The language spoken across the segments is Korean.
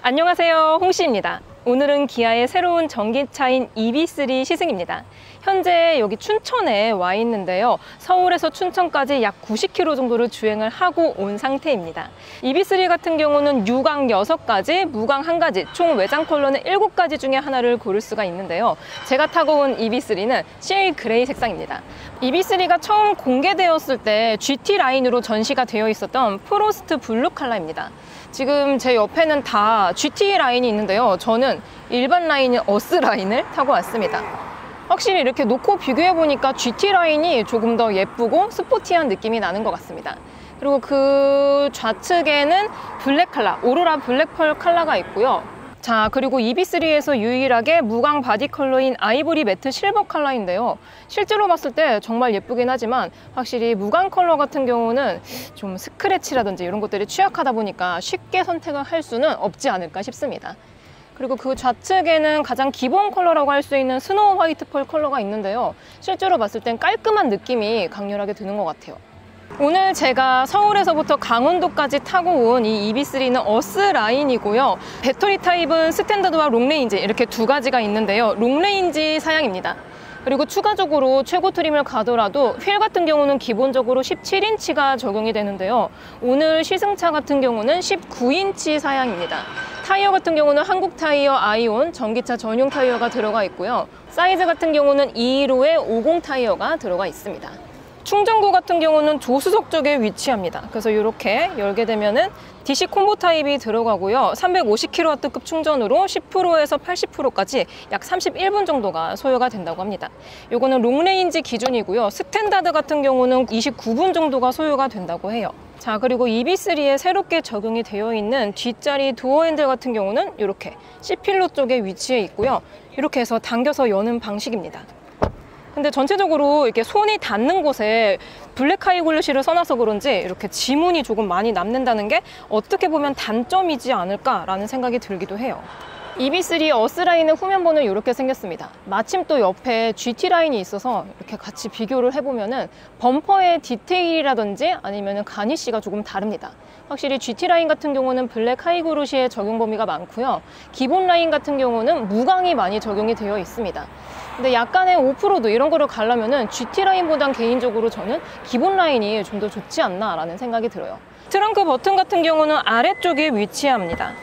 안녕하세요, 홍씨입니다. 오늘은 기아의 새로운 전기차인 EV3 시승입니다. 현재 여기 춘천에 와 있는데요. 서울에서 춘천까지 약 90km 정도를 주행을 하고 온 상태입니다. EV3 같은 경우는 유광 6가지, 무광 1가지, 총 외장 컬러는 7가지 중에 하나를 고를 수가 있는데요. 제가 타고 온 EV3는 실 그레이 색상입니다. EV3가 처음 공개되었을 때 GT 라인으로 전시가 되어 있었던 프로스트 블루 컬러입니다. 지금 제 옆에는 다 GT 라인이 있는데요. 저는 일반 라인인 어스 라인을 타고 왔습니다. 확실히 이렇게 놓고 비교해보니까 GT 라인이 조금 더 예쁘고 스포티한 느낌이 나는 것 같습니다. 그리고 그 좌측에는 블랙 컬러, 오로라 블랙 펄 컬러가 있고요. 자, 그리고 EV3에서 유일하게 무광 바디 컬러인 아이보리 매트 실버 컬러인데요. 실제로 봤을 때 정말 예쁘긴 하지만 확실히 무광 컬러 같은 경우는 좀 스크래치라든지 이런 것들이 취약하다 보니까 쉽게 선택을 할 수는 없지 않을까 싶습니다. 그리고 그 좌측에는 가장 기본 컬러라고 할 수 있는 스노우 화이트 펄 컬러가 있는데요. 실제로 봤을 땐 깔끔한 느낌이 강렬하게 드는 것 같아요. 오늘 제가 서울에서부터 강원도까지 타고 온 이 EV3는 어스 라인이고요. 배터리 타입은 스탠다드와 롱레인지 이렇게 두 가지가 있는데요. 롱레인지 사양입니다. 그리고 추가적으로 최고 트림을 가더라도 휠 같은 경우는 기본적으로 17인치가 적용이 되는데요. 오늘 시승차 같은 경우는 19인치 사양입니다. 타이어 같은 경우는 한국 타이어 아이온 전기차 전용 타이어가 들어가 있고요. 사이즈 같은 경우는 215의 50 타이어가 들어가 있습니다. 충전구 같은 경우는 조수석 쪽에 위치합니다. 그래서 이렇게 열게 되면은 DC 콤보 타입이 들어가고요. 350kW급 충전으로 10%에서 80%까지 약 31분 정도가 소요가 된다고 합니다. 요거는 롱레인지 기준이고요. 스탠다드 같은 경우는 29분 정도가 소요가 된다고 해요. 자, 그리고 EV3에 새롭게 적용이 되어 있는 뒷자리 도어 핸들 같은 경우는 이렇게 C필로 쪽에 위치해 있고요. 이렇게 해서 당겨서 여는 방식입니다. 근데 전체적으로 이렇게 손이 닿는 곳에 블랙 하이글로시를 써놔서 그런지 이렇게 지문이 조금 많이 남는다는 게 어떻게 보면 단점이지 않을까라는 생각이 들기도 해요. EV3 어스 라인의 후면부는 이렇게 생겼습니다. 마침 또 옆에 GT 라인이 있어서 이렇게 같이 비교를 해보면은 범퍼의 디테일이라든지 아니면은 가니쉬가 조금 다릅니다. 확실히 GT 라인 같은 경우는 블랙 하이그로시의 적용 범위가 많고요. 기본 라인 같은 경우는 무광이 많이 적용이 되어 있습니다. 근데 약간의 오프로드 이런 거를 가려면은 GT 라인보단 개인적으로 저는 기본 라인이 좀 더 좋지 않나 라는 생각이 들어요. 트렁크 버튼 같은 경우는 아래쪽에 위치합니다.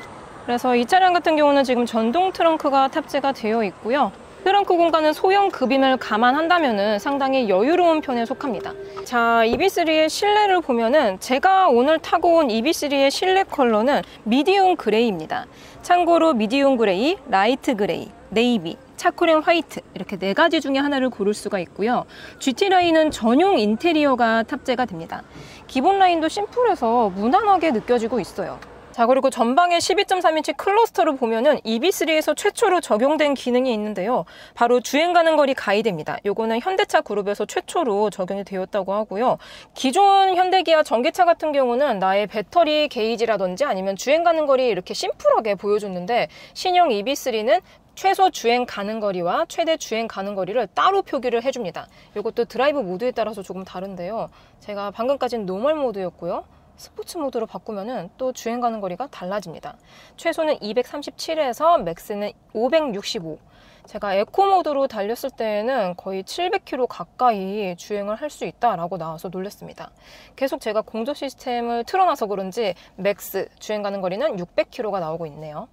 그래서 이 차량 같은 경우는 지금 전동 트렁크가 탑재가 되어 있고요. 트렁크 공간은 소형 급임을 감안한다면 상당히 여유로운 편에 속합니다. 자, EV3의 실내를 보면은 제가 오늘 타고 온 EV3의 실내 컬러는 미디움 그레이입니다. 참고로 미디움 그레이, 라이트 그레이, 네이비, 차콜 앤 화이트 이렇게 4가지 중에 하나를 고를 수가 있고요. GT 라인은 전용 인테리어가 탑재가 됩니다. 기본 라인도 심플해서 무난하게 느껴지고 있어요. 자, 그리고 전방에 12.3인치 클러스터를 보면은 EV3에서 최초로 적용된 기능이 있는데요. 바로 주행 가는 거리 가이드입니다. 요거는 현대차 그룹에서 최초로 적용이 되었다고 하고요. 기존 현대기아 전기차 같은 경우는 나의 배터리 게이지라든지 아니면 주행 가는 거리 이렇게 심플하게 보여줬는데 신형 EV3는 최소 주행 가는 거리와 최대 주행 가는 거리를 따로 표기를 해줍니다. 이것도 드라이브 모드에 따라서 조금 다른데요. 제가 방금까지는 노멀 모드였고요. 스포츠 모드로 바꾸면은 또 주행 가는 거리가 달라집니다. 최소는 237에서 맥스는 565. 제가 에코 모드로 달렸을 때에는 거의 700km 가까이 주행을 할 수 있다라고 나와서 놀랐습니다. 계속 제가 공조 시스템을 틀어놔서 그런지 맥스 주행 가는 거리는 600km가 나오고 있네요.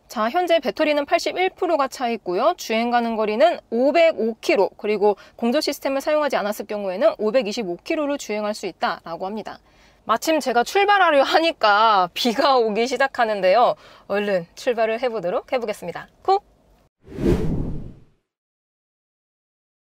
자, 현재 배터리는 81%가 차 있고요. 주행 가는 거리는 505km, 그리고 공조 시스템을 사용하지 않았을 경우에는 525km를 주행할 수 있다라고 합니다. 마침 제가 출발하려 하니까 비가 오기 시작하는데요. 얼른 출발을 해보겠습니다. 콕!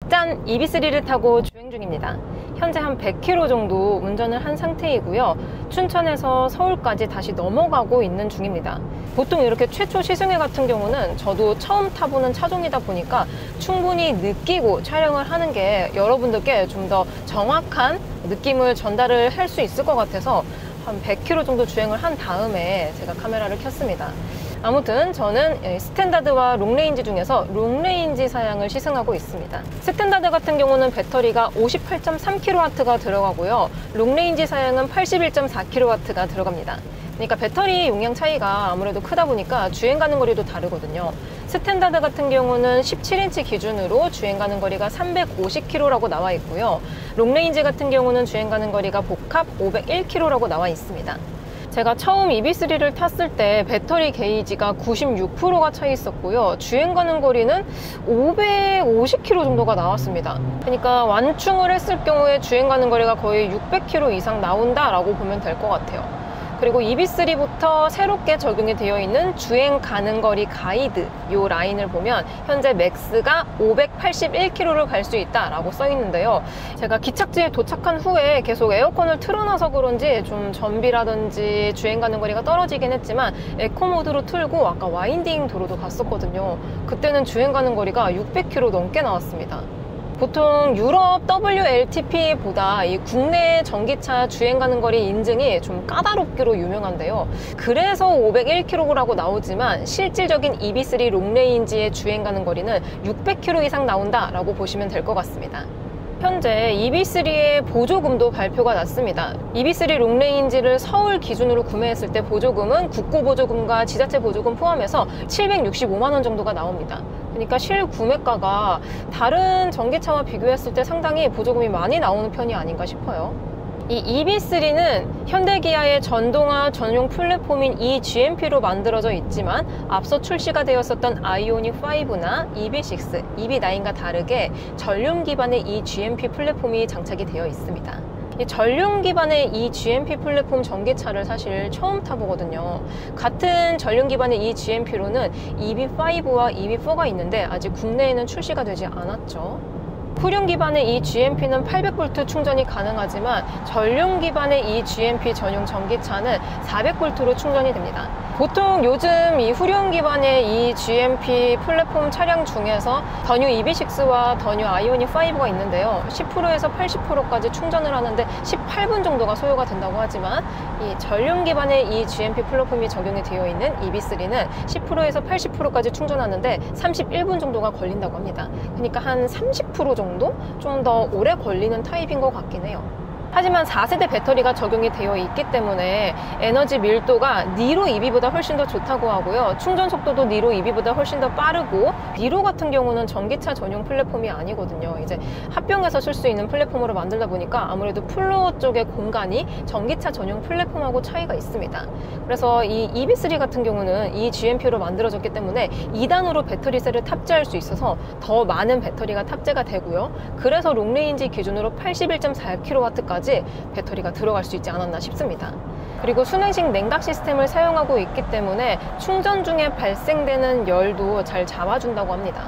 짠! EV3를 타고 주행 중입니다. 현재 한 100km 정도 운전을 한 상태이고요. 춘천에서 서울까지 다시 넘어가고 있는 중입니다. 보통 이렇게 최초 시승회 같은 경우는 저도 처음 타보는 차종이다 보니까 충분히 느끼고 촬영을 하는 게 여러분들께 좀 더 정확한 느낌을 전달을 할 수 있을 것 같아서 한 100km 정도 주행을 한 다음에 제가 카메라를 켰습니다. 아무튼 저는 스탠다드와 롱레인지 중에서 롱레인지 사양을 시승하고 있습니다. 스탠다드 같은 경우는 배터리가 58.3kW가 들어가고요. 롱레인지 사양은 81.4kW가 들어갑니다. 그러니까 배터리 용량 차이가 아무래도 크다 보니까 주행 가는 거리도 다르거든요. 스탠다드 같은 경우는 17인치 기준으로 주행 가는 거리가 350km라고 나와 있고요. 롱레인지 같은 경우는 주행 가는 거리가 복합 501km라고 나와 있습니다. 제가 처음 EV3를 탔을 때 배터리 게이지가 96%가 차 있었고요. 주행 가는 거리는 550km 정도가 나왔습니다. 그러니까 완충을 했을 경우에 주행 가는 거리가 거의 600km 이상 나온다라고 보면 될 것 같아요. 그리고 EV3부터 새롭게 적용이 되어 있는 주행 가는 거리 가이드 이 라인을 보면 현재 맥스가 581km를 갈 수 있다라고 써 있는데요. 제가 기착지에 도착한 후에 계속 에어컨을 틀어놔서 그런지 좀 전비라든지 주행 가는 거리가 떨어지긴 했지만 에코 모드로 틀고 아까 와인딩 도로도 갔었거든요. 그때는 주행 가는 거리가 600km 넘게 나왔습니다. 보통 유럽 WLTP보다 이 국내 전기차 주행 가는 거리 인증이 좀 까다롭기로 유명한데요. 그래서 501km라고 나오지만 실질적인 EV3 롱레인지의 주행 가는 거리는 600km 이상 나온다라고 보시면 될 것 같습니다. 현재 EV3의 보조금도 발표가 났습니다. EV3 롱레인지를 서울 기준으로 구매했을 때 보조금은 국고보조금과 지자체 보조금 포함해서 765만 원 정도가 나옵니다. 그러니까 실구매가가 다른 전기차와 비교했을 때 상당히 보조금이 많이 나오는 편이 아닌가 싶어요. 이 EV3는 현대기아의 전동화 전용 플랫폼인 eGMP로 만들어져 있지만 앞서 출시가 되었었던 아이오닉5나 EV6, EV9과 다르게 전륜 기반의 eGMP 플랫폼이 장착이 되어 있습니다. 이 전륜 기반의 eGMP 플랫폼 전기차를 사실 처음 타보거든요. 같은 전륜 기반의 eGMP로는 EV5와 EV4가 있는데 아직 국내에는 출시가 되지 않았죠. 후륜 기반의 eGMP는 800V 충전이 가능하지만 전륜 기반의 eGMP 전용 전기차는 400V로 충전이 됩니다. 보통 요즘 이 후륜 기반의 eGMP 플랫폼 차량 중에서 더 뉴 EV6와 더 뉴 아이오닉5가 있는데요. 10%에서 80%까지 충전을 하는데 18분 정도가 소요가 된다고 하지만 이 전륜 기반의 eGMP 플랫폼이 적용이 되어 있는 EV3는 10%에서 80%까지 충전하는데 31분 정도가 걸린다고 합니다. 그러니까 한 30% 정도 좀 더 오래 걸리는 타입인 것 같긴 해요. 하지만 4세대 배터리가 적용이 되어 있기 때문에 에너지 밀도가 니로 EV보다 훨씬 더 좋다고 하고요. 충전 속도도 니로 EV보다 훨씬 더 빠르고 니로 같은 경우는 전기차 전용 플랫폼이 아니거든요. 이제 합병해서 쓸 수 있는 플랫폼으로 만들다 보니까 아무래도 플로어 쪽의 공간이 전기차 전용 플랫폼하고 차이가 있습니다. 그래서 이 EV3 같은 경우는 이 GMP로 만들어졌기 때문에 2단으로 배터리셀을 탑재할 수 있어서 더 많은 배터리가 탑재가 되고요. 그래서 롱레인지 기준으로 81.4kW까지 배터리가 들어갈 수 있지 않았나 싶습니다. 그리고 순행식 냉각 시스템을 사용하고 있기 때문에 충전 중에 발생되는 열도 잘 잡아준다고 합니다.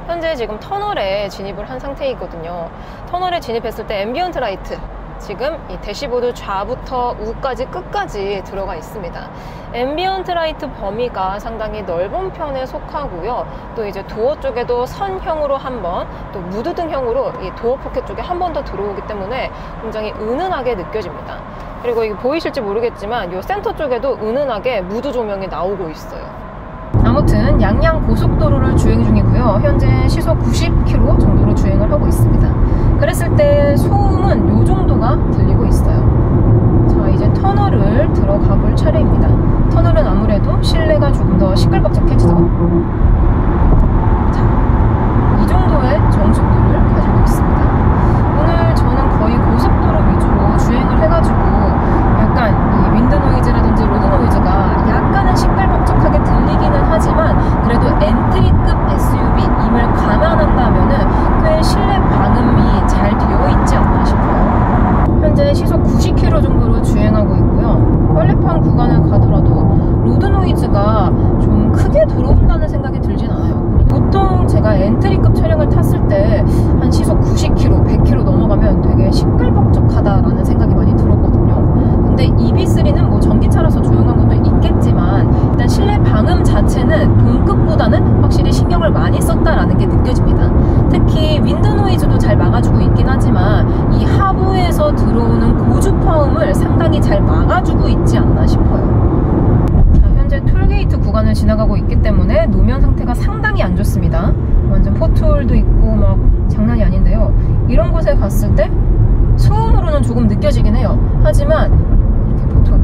현재 지금 터널에 진입을 한 상태이거든요. 터널에 진입했을 때 앰비언트 라이트, 지금 이 대시보드 좌부터 우까지 끝까지 들어가 있습니다. 앰비언트 라이트 범위가 상당히 넓은 편에 속하고요. 또 이제 도어 쪽에도 선형으로 한 번, 또 무드등형으로 이 도어 포켓 쪽에 한 번 더 들어오기 때문에 굉장히 은은하게 느껴집니다. 그리고 이게 보이실지 모르겠지만 이 센터 쪽에도 은은하게 무드 조명이 나오고 있어요. 아무튼 양양 고속도로를 주행 중이고요. 현재 시속 90km 정도로 주행을 하고 있습니다. 그랬을 때 소음은 이 정도가 들리고 있어요. 자, 이제 터널을 들어가 볼 차례입니다. 터널은 아무래도 실내가 조금 더 시끌벅적해지죠. 자, 이 정도의 정속도를 가지고 있습니다. 오늘 저는 거의 고속도로 위주로 주행을 해가지고 약간 이 윈드 노이즈라든지 로드 노이즈가 약간은 시끌벅적하게 들리기는 하지만 그래도 엔트리급 SUV임을 감안한다면은 꽤 실내 방음이 잘 되어 있지 않나 싶어요. 현재 시속 90km 정도로 주행하고 있고요. 빨래판 구간을 가더라도 로드 노이즈가 좀 크게 들어온다는 생각이 들진 않아요. 보통 제가 엔트리급 차량을 탔을 때 한 시속 90km, 100km 넘어가면 되게 시끌벅적하다라는 생각이 많이 들었거든요. 근데 EV3는 뭐 전기차라서 조용한 것도 있겠지만 일단 실내 방음 자체는 동급보다는 확실히 신경을 많이 썼다라는 게 느껴집니다. 특히 윈드 노이즈도 잘 막아주고 있긴 하지만 이 하부에서 들어오는 고주파음을 상당히 잘 막아주고 있지 않나 싶어요. 자, 현재 현재 톨게이트 구간을 지나가고 있기 때문에 노면 상태가 상당히 안 좋습니다. 완전 포트홀도 있고 막 장난이 아닌데요. 이런 곳에 갔을 때 소음으로는 조금 느껴지긴 해요. 하지만 이렇게 포트홀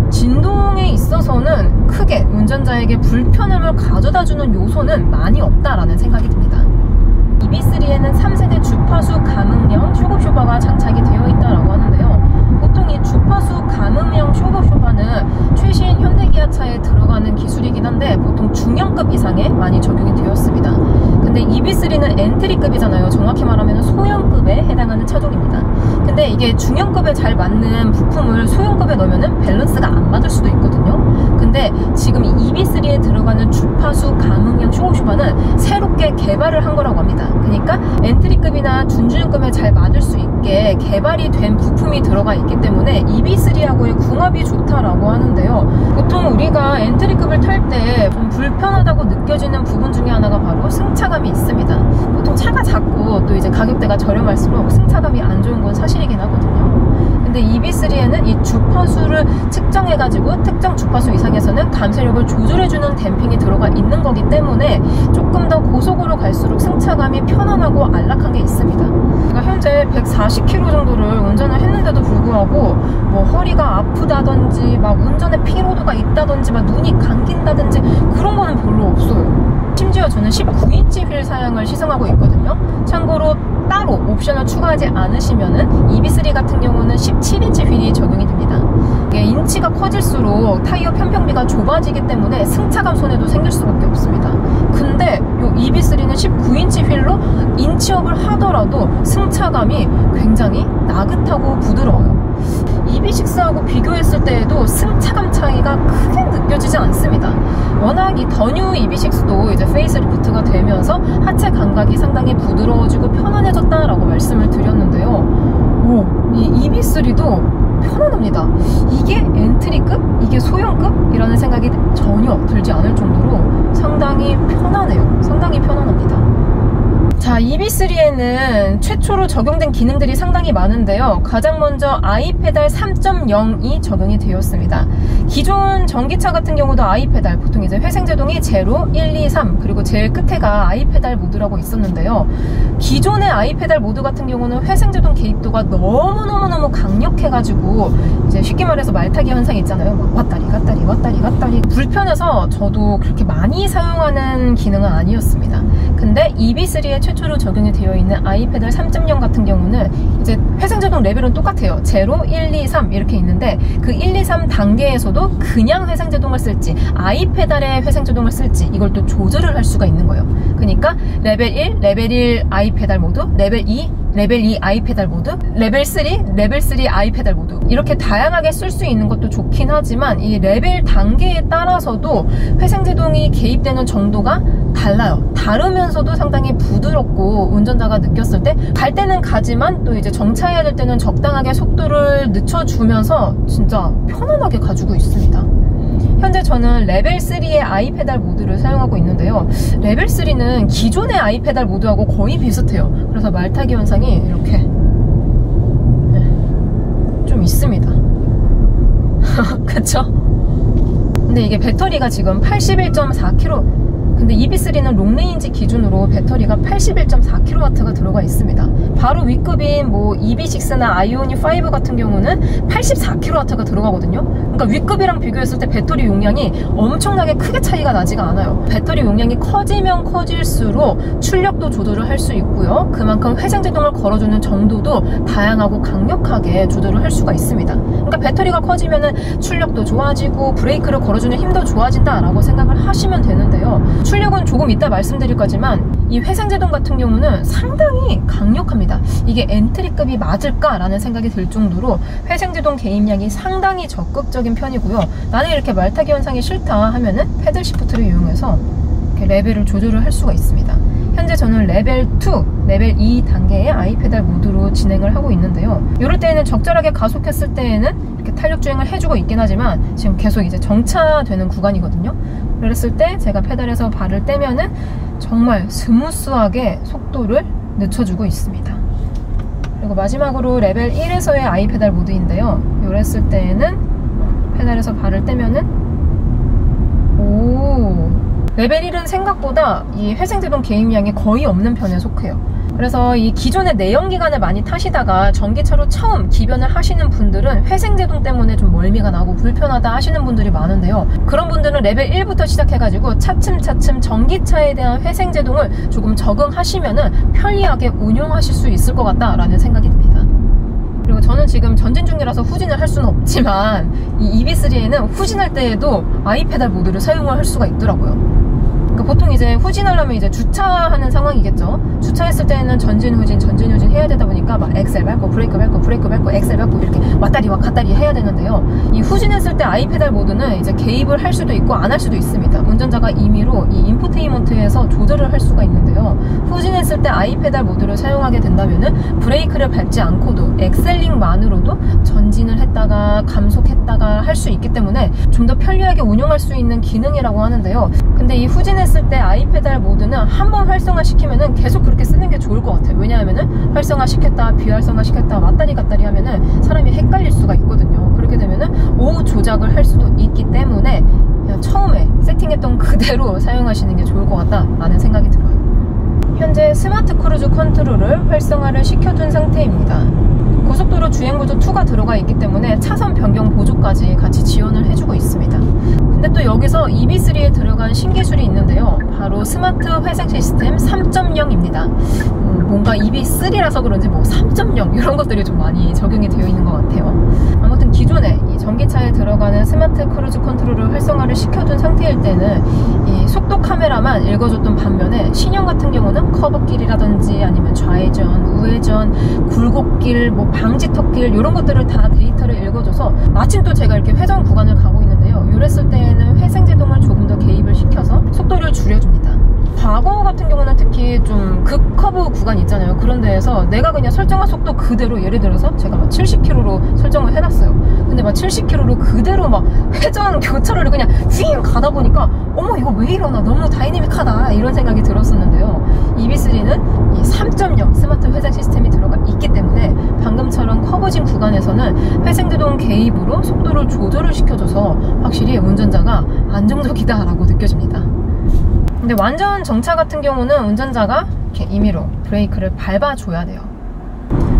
진동에 있어서는 크게 운전자에게 불편함을 가져다주는 요소는 많이 없다라는 생각이 듭니다. EB3에는 3세대 주파수 감응형 쇼버쇼버가 장착이 되어 있다고 하는데요. 보통 이 주파수 감응형 쇼버쇼버는 최신 현대기아차에 들어가는 기술이긴 한데 보통 중형급 이상에 많이 적용이 되었습니다. 근데 EB3는 엔트리급이잖아요. 정확히 말하면 소형급에 해당하는 차종입니다. 근데 이게 중형급에 잘 맞는 부품을 소형급에 넣으면 밸런스가 안 맞을 수도 있거든요. 근데 지금 이 EB3에 들어가는 주파수 감응형 쇼버쇼버는 새롭게 개발을 한 거라고 합니다. 그러니까 엔트리급이나 준중급에 잘 맞을 수 있게 개발이 된 부품이 들어가 있기 때문에 EB3하고의 궁합이 좋다라고 하는데요. 보통 우리가 엔트리급을 탈 때 좀 불편하다고 느껴지는 부분 중에 하나가 바로 승차감이 있습니다. 보통 차가 작고 또 이제 가격대가 저렴할수록 승차감이 안 좋은 건 사실이긴 하거든요. 근데 EB3에는 이 주파수를 측정해가지고 특정 주파수 이상에서는 감쇄력을 조절해주는 댐핑이 들어가 있는 거기 때문에 조금 더 고속으로 갈수록 승차감이 편안하고 안락한 게 있습니다. 제가 현재 140km 정도를 운전을 했는데도 불구하고 뭐 허리가 아프다든지 막 운전에 피로도가 있다든지 막 눈이 감긴다든지 그런 거는 별로 없어요. 심지어 저는 19인치 휠 사양을 시승하고 있거든요. 참고로 따로 옵션을 추가하지 않으시면은 EB3 같은 경우는 17인치 휠이 적용이 됩니다. 이게 인치가 커질수록 타이어 편평비가 좁아지기 때문에 승차감 손해도 생길 수밖에 없습니다. 근데 이 EB3는 19인치 휠로 인치업을 하더라도 승차감이 굉장히 나긋하고 부드러워요. EB6하고 비교했을 때에도 승차감 차이가 크게 느껴지지 않습니다. 워낙 이 더 뉴 EB6도 이제 페이스리프트가 되면서 하체 감각이 상당히 부드러워지고 편안해졌다라고 말씀을 드렸는데요. 이 EB3도 편안합니다. 이게 엔트리급? 이게 소형급? 이라는 생각이 전혀 들지 않을 정도로 상당히 편안해요. 상당히 편안합니다. 자, EB3에는 최초로 적용된 기능들이 상당히 많은데요. 가장 먼저 아이페달 3.0이 적용이 되었습니다. 기존 전기차 같은 경우도 아이페달, 보통 이제 회생제동이 0, 1, 2, 3, 그리고 제일 끝에가 아이페달 모드라고 있었는데요. 기존의 아이페달 모드 같은 경우는 회생제동 개입도가 너무너무 강력해가지고 이제 쉽게 말해서 말타기 현상 있잖아요. 막 왔다리 갔다리 왔다리 갔다리 불편해서 저도 그렇게 많이 사용하는 기능은 아니었습니다. 근데 EB3에 최초로 적용이 되어 있는 아이페달 3.0 같은 경우는 이제 회생제동 레벨은 똑같아요. 0, 1, 2, 3 이렇게 있는데 그 1, 2, 3 단계에서도 그냥 회생제동을 쓸지 아이페달의 회생제동을 쓸지 이걸 또 조절을 할 수가 있는 거예요. 그러니까 레벨 1, 레벨 1 아이페달 모드, 레벨 2, 레벨 2 아이페달 모드, 레벨 3, 레벨 3 아이페달 모드 이렇게 다양하게 쓸 수 있는 것도 좋긴 하지만 이 레벨 단계에 따라서도 회생제동이 개입되는 정도가 달라요. 다르면서도 상당히 부드럽고 운전자가 느꼈을 때 갈 때는 가지만 또 이제 정차해야 될 때는 적당하게 속도를 늦춰주면서 진짜 편안하게 가지고 있습니다. 현재 저는 레벨 3의 아이페달 모드를 사용하고 있는데요. 레벨 3는 기존의 아이페달 모드하고 거의 비슷해요. 그래서 말타기 현상이 이렇게 좀 있습니다. 그쵸? 근데 이게 배터리가 지금 81.4kg 근데 EB3는 롱레인지 기준으로 배터리가 81.4kW가 들어가 있습니다. 바로 윗급인 뭐 EB6나 아이오닉 5 같은 경우는 84kW가 들어가거든요. 그러니까 윗급이랑 비교했을 때 배터리 용량이 엄청나게 크게 차이가 나지가 않아요. 배터리 용량이 커지면 커질수록 출력도 조절을 할 수 있고요. 그만큼 회생제동을 걸어주는 정도도 다양하고 강력하게 조절을 할 수가 있습니다. 그러니까 배터리가 커지면은 출력도 좋아지고 브레이크를 걸어주는 힘도 좋아진다라고 생각을 하시면 되는데요. 출력은 조금 이따 말씀드릴 거지만 이 회생제동 같은 경우는 상당히 강력합니다. 이게 엔트리급이 맞을까라는 생각이 들 정도로 회생제동 개입량이 상당히 적극적인 편이고요. 나는 이렇게 말타기 현상이 싫다 하면은 패들 시프트를 이용해서 이렇게 레벨을 조절을 할 수가 있습니다. 현재 저는 레벨 2, 레벨 2 단계의 아이페달 모드로 진행을 하고 있는데요. 이럴 때에는 적절하게 가속했을 때에는 이렇게 탄력 주행을 해주고 있긴 하지만 지금 계속 이제 정차되는 구간이거든요. 그랬을 때 제가 페달에서 발을 떼면은 정말 스무스하게 속도를 늦춰주고 있습니다. 그리고 마지막으로 레벨 1에서의 아이페달 모드인데요. 이랬을 때에는 페달에서 발을 떼면은 오, 레벨 1은 생각보다 이 회생제동 개입량이 거의 없는 편에 속해요. 그래서 이 기존의 내연기관을 많이 타시다가 전기차로 처음 기변을 하시는 분들은 회생제동 때문에 좀 멀미가 나고 불편하다 하시는 분들이 많은데요. 그런 분들은 레벨 1부터 시작해가지고 차츰차츰 전기차에 대한 회생제동을 조금 적응하시면은 편리하게 운용하실 수 있을 것 같다라는 생각이 듭니다. 그리고 저는 지금 전진 중이라서 후진을 할 수는 없지만 이 EB3에는 후진할 때에도 아이페달 모드를 사용을 할 수가 있더라고요. 그러니까 보통 이제 후진하려면 이제 주차하는 상황이겠죠. 주차했을 때는 전진 후진 해야 되다 보니까 막 엑셀 밟고 브레이크 밟고 엑셀 밟고 이렇게 왔다리 갔다리 해야 되는데요. 이 후진했을 때 아이페달 모드는 이제 개입을 할 수도 있고 안 할 수도 있습니다. 운전자가 임의로 이 인포테인먼트에서 조절을 할 수가 있는데요. 후진했을 때 아이페달 모드를 사용하게 된다면은 브레이크를 밟지 않고도 엑셀링만으로도 전진을 했다가 감속했다가 할 수 있기 때문에 좀 더 편리하게 운용할 수 있는 기능이라고 하는데요. 근데 이 후진했을 때 아이페달 모드는 한번 활성화시키면은 계속 그렇게 쓰는 게 좋을 것 같아요. 왜냐하면은 활성화시켰다 비활성화시켰다 왔다리 갔다리 하면은 사람이 헷갈릴 수가 있거든요. 그렇게 되면은 오후 조작을 할 수도 있기 때문에 그냥 처음에 세팅했던 그대로 사용하시는 게 좋을 것 같다라는 생각이 들어요. 현재 스마트 크루즈 컨트롤을 활성화를 시켜둔 상태입니다. 고속도로 주행보조 2가 들어가 있기 때문에 차선 변경 보조까지 같이 지원을 해주고 있습니다. 근데 또 여기서 EB3에 들어간 신기술이 있는데요. 바로 스마트 회생 시스템 3.0입니다. 뭔가 EB3라서 그런지 뭐 3.0 이런 것들이 좀 많이 적용이 되어 있는 것 같아요. 아무튼 기존에 이 전기차에 들어가는 스마트 크루즈 컨트롤을 활성화를 시켜둔 상태일 때는 이 속도 카메라만 읽어줬던 반면에 신형 같은 경우는 커브길이라든지 아니면 좌회전, 우회전, 굴곡길, 뭐 방지턱길 이런 것들을 다 데이터를 읽어줘서 마침 또 제가 이렇게 회전 구간을 가고 있는데요. 이랬을 때에는 회생제동을 조금 더 개입을 시켜서 속도를 줄여줍니다. 과거 같은 경우는 특히 좀 극커브 구간 있잖아요. 그런 데에서 내가 그냥 설정한 속도 그대로 예를 들어서 제가 막 70km로 설정을 해놨어요. 근데 막 70km로 그대로 막 회전 교차로를 그냥 휘잉 가다 보니까 어머 이거 왜 이러나 너무 다이내믹하다 이런 생각이 들었었는데요. EB3는 이 3.0 스마트 회생 시스템이 들어가 있기 때문에 방금처럼 커브진 구간에서는 회생제동 개입으로 속도를 조절을 시켜줘서 확실히 운전자가 안정적이다 라고 느껴집니다. 근데 완전 정차 같은 경우는 운전자가 이렇게 임의로 브레이크를 밟아줘야 돼요.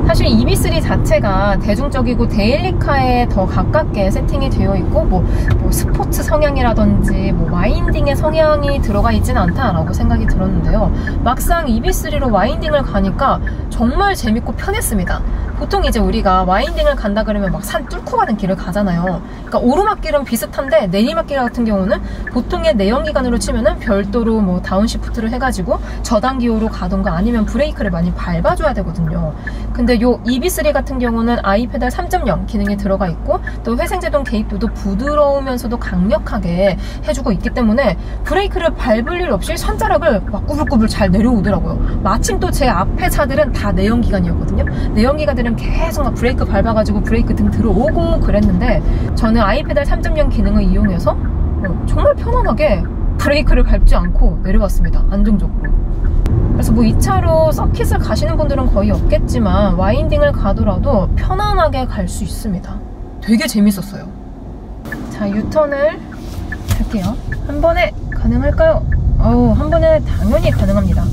사실 EB3 자체가 대중적이고 데일리카에 더 가깝게 세팅이 되어 있고 뭐 스포츠 성향이라든지 뭐 와인딩의 성향이 들어가 있지는 않다라고 생각이 들었는데요. 막상 EB3로 와인딩을 가니까 정말 재밌고 편했습니다. 보통 이제 우리가 와인딩을 간다 그러면 막 산 뚫고 가는 길을 가잖아요. 그러니까 오르막길은 비슷한데 내리막길 같은 경우는 보통의 내연기관으로 치면은 별도로 뭐 다운시프트를 해가지고 저단기호로 가던가 아니면 브레이크를 많이 밟아줘야 되거든요. 근데 요 EB3 같은 경우는 아이페달 3.0 기능이 들어가 있고 또 회생제동 개입도도 부드러우면서도 강력하게 해주고 있기 때문에 브레이크를 밟을 일 없이 손자락을 막 꾸불꾸불 잘 내려오더라고요. 마침 또 제 앞에 차들은 다 내연기관이었거든요. 내연기관들은 계속 막 브레이크 밟아가지고 브레이크 등 들어오고 그랬는데 저는 아이페달 3.0 기능을 이용해서 정말 편안하게 브레이크를 밟지 않고 내려왔습니다. 안정적으로. 그래서 뭐 2차로 서킷을 가시는 분들은 거의 없겠지만 와인딩을 가더라도 편안하게 갈 수 있습니다. 되게 재밌었어요. 자, 유턴을 할게요. 한 번에 가능할까요? 한 번에 당연히 가능합니다.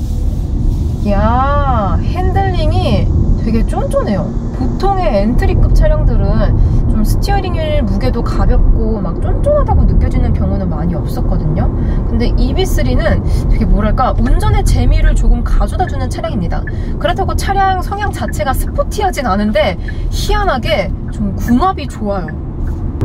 이야, 핸들링이 되게 쫀쫀해요. 보통의 엔트리급 차량들은 좀 스티어링 휠 무게도 가볍고 막 쫀쫀하다고 느껴지는 경우는 많이 없었거든요. 근데 EB3는 되게 뭐랄까 운전의 재미를 조금 가져다주는 차량입니다. 그렇다고 차량 성향 자체가 스포티하진 않은데 희한하게 좀 궁합이 좋아요.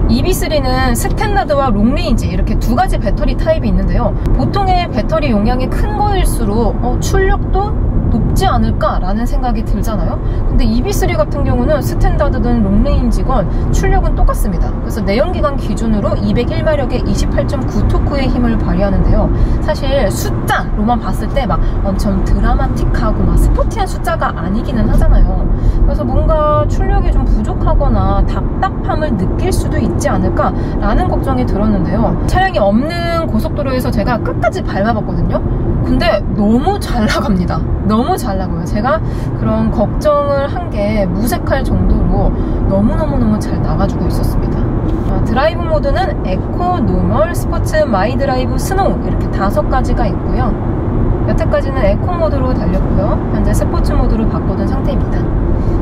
EB3는 스탠다드와 롱레인지 이렇게 두 가지 배터리 타입이 있는데요. 보통의 배터리 용량이 큰 거일수록 출력도 높지 않을까라는 생각이 들잖아요. 근데 EB3 같은 경우는 스탠다드든 롱레인지건 출력은 똑같습니다. 그래서 내연기관 기준으로 201마력의 28.9토크의 힘을 발휘하는데요. 사실 숫자로만 봤을 때 막 엄청 드라마틱하고 막 스포티한 숫자가 아니기는 하잖아요. 그래서 뭔가 출력이 좀 부족하거나 답답함을 느낄 수도 있지 않을까라는 걱정이 들었는데요. 차량이 없는 고속도로에서 제가 끝까지 밟아봤거든요. 근데 너무 잘 나갑니다. 너무 잘 나가요. 제가 그런 걱정을 한 게 무색할 정도로 너무너무너무 잘 나가주고 있었습니다. 드라이브 모드는 에코, 노멀, 스포츠, 마이 드라이브, 스노우 이렇게 5가지가 있고요. 여태까지는 에코 모드로 달렸고요. 현재 스포츠 모드로 바꿔둔 상태입니다.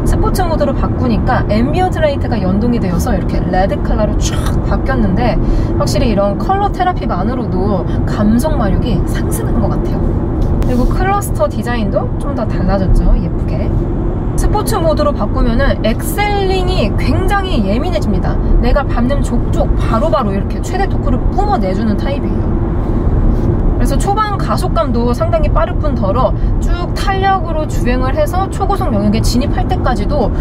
스포츠 모드로 바꾸니까 앰비언트 라이트가 연동이 되어서 이렇게 레드 컬러로 쫙 바뀌었는데 확실히 이런 컬러 테라피만으로도 감성 마력이 상승한 것 같아요. 그리고 클러스터 디자인도 좀 더 달라졌죠. 예쁘게. 스포츠 모드로 바꾸면은 엑셀링이 굉장히 예민해집니다. 내가 밟는 족족 바로바로 이렇게 최대 토크를 뿜어내주는 타입이에요. 그래서 초반 가속감도 상당히 빠를 뿐더러 쭉 탄력으로 주행을 해서 초고속 영역에 진입할 때까지도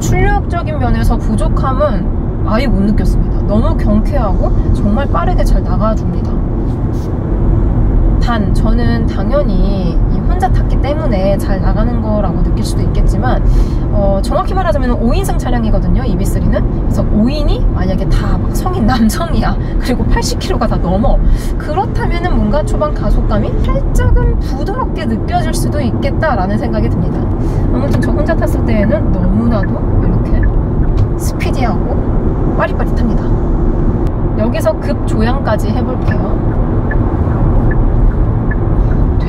출력적인 면에서 부족함은 아예 못 느꼈습니다. 너무 경쾌하고 정말 빠르게 잘 나가줍니다. 단 저는 당연히 혼자 탔기 때문에 잘 나가는 거라고 느낄 수도 있겠지만 정확히 말하자면 5인승 차량이거든요. EB3는. 그래서 5인이 만약에 다 막 성인 남성이야. 그리고 80km가 다 넘어. 그렇다면은 뭔가 초반 가속감이 살짝은 부드럽게 느껴질 수도 있겠다라는 생각이 듭니다. 아무튼 저 혼자 탔을 때에는 너무나도 이렇게 스피디하고 빠릿빠릿합니다. 여기서 급 조향까지 해볼게요.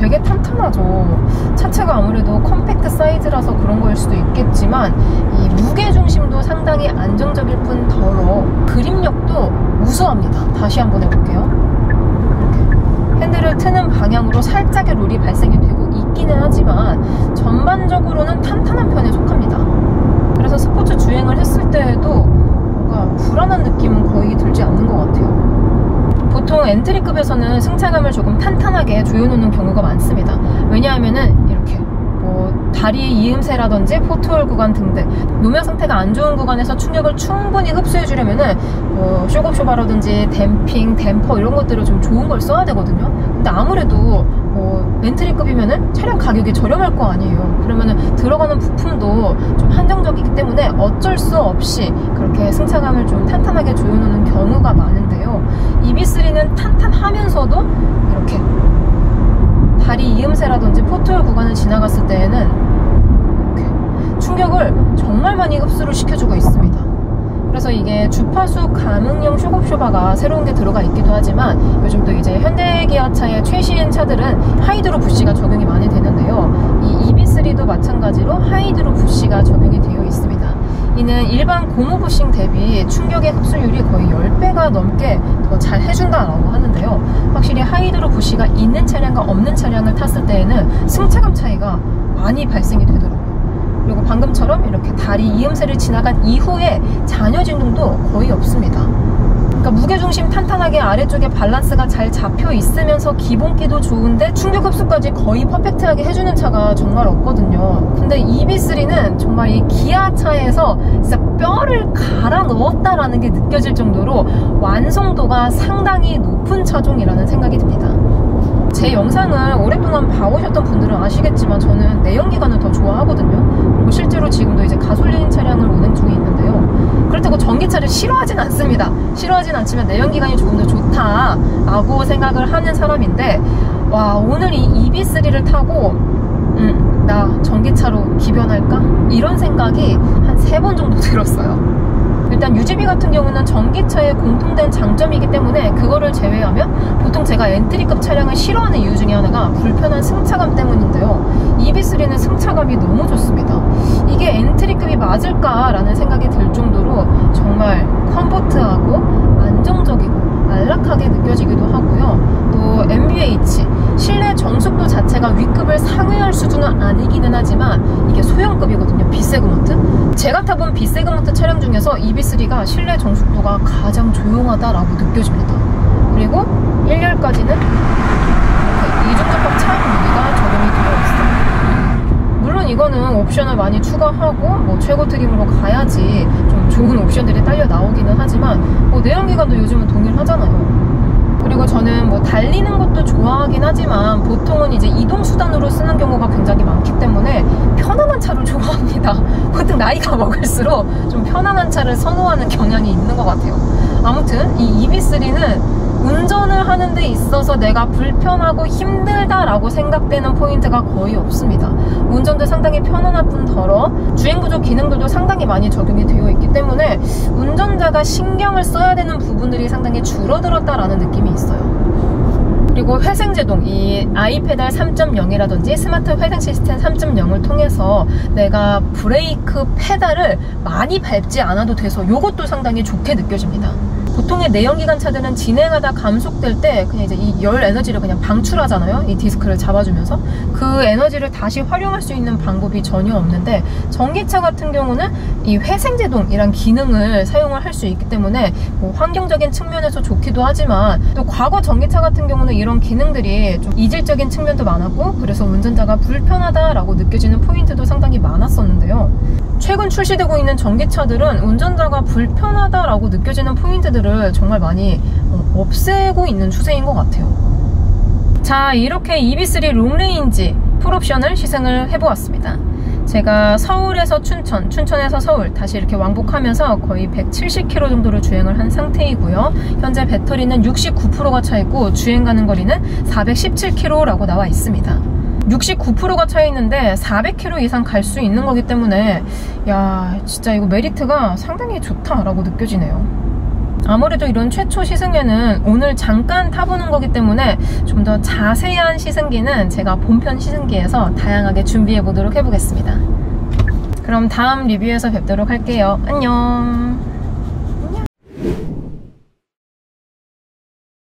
되게 탄탄하죠. 차체가 아무래도 컴팩트 사이즈라서 그런 거일 수도 있겠지만 이 무게중심도 상당히 안정적일 뿐더러 그립력도 우수합니다. 다시 한번 해볼게요. 이렇게 핸들을 트는 방향으로 살짝의 롤이 발생이 되고 있기는 하지만 전반적으로는 탄탄한 편에 속합니다. 그래서 스포츠 주행을 했을 때에도 뭔가 불안한 느낌은 거의 들지 않는 것 같아요. 보통 엔트리급에서는 승차감을 조금 탄탄하게 조여놓는 경우가 많습니다. 왜냐하면은 이렇게 다리의 이음새라든지 포트홀 구간 등등 노면 상태가 안 좋은 구간에서 충격을 충분히 흡수해주려면은 쇼겁쇼바라든지 댐핑, 댐퍼 이런 것들을 좀 좋은 걸 써야 되거든요. 근데 아무래도 엔트리급이면은 차량 가격이 저렴할 거 아니에요. 그러면은 들어가는 부품도 좀 한정적이기 때문에 어쩔 수 없이 그렇게 승차감을 좀 탄탄하게 조여놓는 경우가 많은데요. EB3는 탄탄하면서도 이렇게 다리 이음새라든지 포트홀 구간을 지나갔을 때에는 이렇게 충격을 정말 많이 흡수를 시켜주고 있습니다. 그래서 이게 주파수 감응형 쇼겁쇼바가 새로운 게 들어가 있기도 하지만 요즘 또 이제 현대기아차의 최신 차들은 하이드로 부시가 적용이 많이 되는데요. 이 EB3도 마찬가지로 하이드로 부시가 적용이 되어 있습니다. 이는 일반 고무 부싱 대비 충격의 흡수율이 거의 10배가 넘게 더 잘 해준다라고 하는데요. 확실히 하이드로 부시가 있는 차량과 없는 차량을 탔을 때에는 승차감 차이가 많이 발생이 되더라고요. 그리고 방금처럼 이렇게 다리 이음새를 지나간 이후에 잔여 진동도 거의 없습니다. 그러니까 무게중심 탄탄하게 아래쪽에 밸런스가 잘 잡혀 있으면서 기본기도 좋은데 충격 흡수까지 거의 퍼펙트하게 해주는 차가 정말 없거든요. 근데 EB3는 정말 이 기아차에서 진짜 뼈를 갈아 넣었다라는 게 느껴질 정도로 완성도가 상당히 높은 차종이라는 생각이 듭니다. 제 영상을 오랫동안 봐오셨던 분들은 아시겠지만 저는 내연기관을 더 좋아하거든요. 그리고 실제로 지금도 이제 가솔린 차량을 운행 중에 있는데요. 그렇다고 전기차를 싫어하진 않습니다. 싫어하진 않지만 내연기관이 조금 더 좋다라고 생각을 하는 사람인데 와, 오늘 이 EB3를 타고 나 전기차로 기변할까? 이런 생각이 한 3번 정도 들었어요. 일단 유지비 같은 경우는 전기차의 공통된 장점이기 때문에 그거를 제외하면 보통 제가 엔트리급 차량을 싫어하는 이유 중에 하나가 불편한 승차감 때문인데요. EB3는 승차감이 너무 좋습니다. 이게 엔트리급이 맞을까라는 생각이 들 정도로 정말 컴포트하고 안정적이고 안락하게 느껴지기도 하고요. 또 MBH 실내 정숙도 자체가 위급을 상회할 수준은 아니기는 하지만 이게 소형급이거든요. B세그먼트. 제가 타본 B세그먼트 차량 중에서 EB3가 실내 정숙도가 가장 조용하다라고 느껴집니다. 그리고 1열까지는 이중접합 차량 무기가 적용이 되어 있어요. 물론 이거는 옵션을 많이 추가하고 뭐 최고 트림으로 가야지 좀 좋은 옵션들이 딸려 나오기는 하지만 뭐 내연기관도 요즘은 동일하잖아요. 그리고 저는 뭐 달리는 것도 좋아하긴 하지만 보통은 이제 이동수단으로 쓰는 경우가 굉장히 많기 때문에 편안한 차를 좋아합니다. 보통 나이가 먹을수록 좀 편안한 차를 선호하는 경향이 있는 것 같아요. 아무튼 이 EB3는 운전을 하는 데 있어서 내가 불편하고 힘들다라고 생각되는 포인트가 거의 없습니다. 운전도 상당히 편안할 뿐더러 주행구조 기능들도 상당히 많이 적용이 되어 있기 때문에 운전자가 신경을 써야 되는 부분들이 상당히 줄어들었다라는 느낌이 있어요. 그리고 회생제동, 이 아이페달 3.0이라든지 스마트 회생 시스템 3.0을 통해서 내가 브레이크 페달을 많이 밟지 않아도 돼서 이것도 상당히 좋게 느껴집니다. 보통의 내연기관 차들은 진행하다 감속될 때 그냥 이제 이 열 에너지를 그냥 방출하잖아요. 이 디스크를 잡아주면서 그 에너지를 다시 활용할 수 있는 방법이 전혀 없는데, 전기차 같은 경우는 이 회생제동이란 기능을 사용을 할 수 있기 때문에 뭐 환경적인 측면에서 좋기도 하지만, 또 과거 전기차 같은 경우는 이런 기능들이 좀 이질적인 측면도 많았고, 그래서 운전자가 불편하다라고 느껴지는 포인트도 상당히 많았었는데요. 최근 출시되고 있는 전기차들은 운전자가 불편하다라고 느껴지는 포인트들을 정말 많이 없애고 있는 추세인 것 같아요. 자, 이렇게 EV3 롱레인지 풀옵션을 시승을 해보았습니다. 제가 서울에서 춘천, 춘천에서 서울 다시 이렇게 왕복하면서 거의 170km 정도를 주행을 한 상태이고요. 현재 배터리는 69%가 차있고 주행 가는 거리는 417km라고 나와 있습니다. 69%가 차있는데 400km 이상 갈 수 있는 거기 때문에 야, 진짜 이거 메리트가 상당히 좋다라고 느껴지네요. 아무래도 이런 최초 시승에는 오늘 잠깐 타보는 거기 때문에 좀 더 자세한 시승기는 제가 본편 시승기에서 다양하게 준비해 보도록 해보겠습니다. 그럼 다음 리뷰에서 뵙도록 할게요. 안녕.